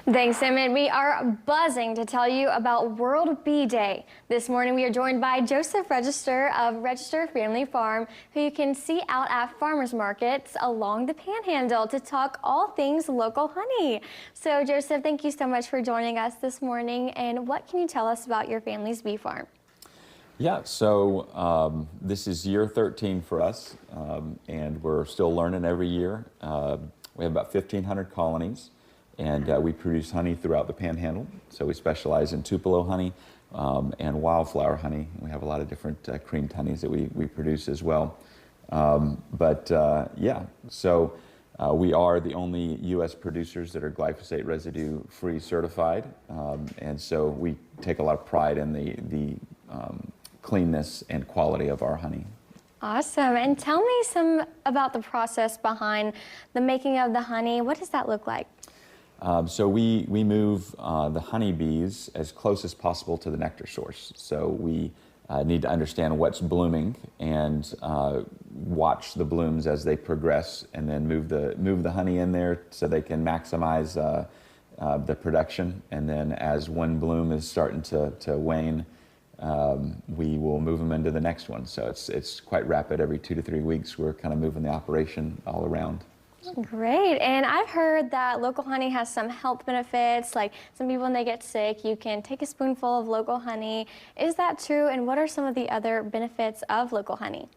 Thanks, Emmett. We are buzzing to tell you about World Bee Day. This morning we are joined by Joseph Register of Register Family Farm, who you can see out at farmers markets along the Panhandle to talk all things local honey. So Joseph, thank you so much for joining us this morning. And what can you tell us about your family's bee farm? Yeah, so this is year 13 for us, and we're still learning every year. We have about 1,500 colonies, and we produce honey throughout the Panhandle. So we specialize in Tupelo honey and wildflower honey. We have a lot of different creamed honeys that we produce as well. Yeah, so we are the only U.S. producers that are glyphosate residue free certified, and so we take a lot of pride in the cleanness and quality of our honey. Awesome. And tell me some about the process behind the making of the honey. What does that look like? So we move the honeybees as close as possible to the nectar source. So we need to understand what's blooming and watch the blooms as they progress, and then move the honey in there so they can maximize the production. And then as one bloom is starting to wane, we will move them into the next one. So it's quite rapid. Every 2 to 3 weeks, we're kind of moving the operation all around. Great. And I've heard that local honey has some health benefits, like some people when they get sick, you can take a spoonful of local honey. Is that true? And what are some of the other benefits of local honey?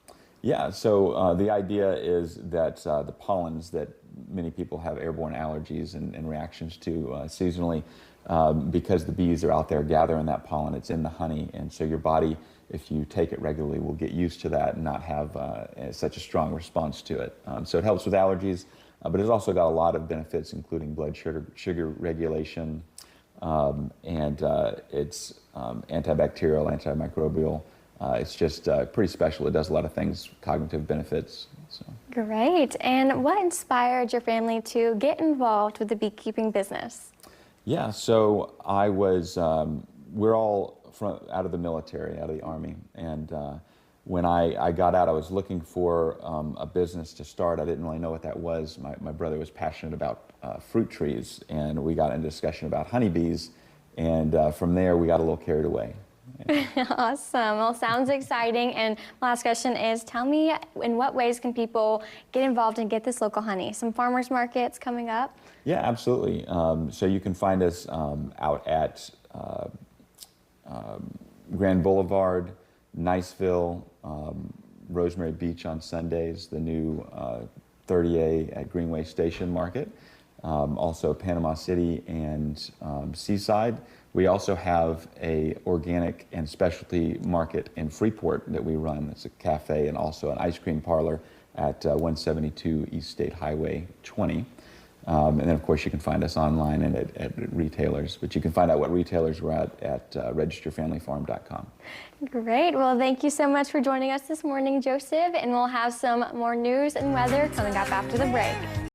Yeah, so the idea is that the pollens that many people have airborne allergies and reactions to seasonally, because the bees are out there gathering that pollen, it's in the honey, and so your body, if you take it regularly, will get used to that and not have such a strong response to it. So it helps with allergies, but it's also got a lot of benefits, including blood sugar regulation, and it's antibacterial, antimicrobial. It's just pretty special. It does a lot of things, cognitive benefits. So. Great. And what inspired your family to get involved with the beekeeping business? Yeah, so we're all out of the military, out of the Army, and when I got out, I was looking for a business to start. I didn't really know what that was. My brother was passionate about fruit trees, and we got into discussion about honeybees, and from there we got a little carried away. Awesome. Well, sounds exciting. And my last question is, tell me, in what ways can people get involved and get this local honey? Some farmers markets coming up? Yeah, absolutely. So you can find us out at Grand Boulevard, Niceville, Rosemary Beach on Sundays, the new 30A at Greenway Station Market, also Panama City and Seaside. We also have a organic and specialty market in Freeport that we run. It's a cafe and also an ice cream parlor at 172 East State Highway 20. And then, of course, you can find us online and at retailers. But you can find out what retailers we're at registerfamilyfarm.com. Great. Well, thank you so much for joining us this morning, Joseph. And we'll have some more news and weather coming up after the break.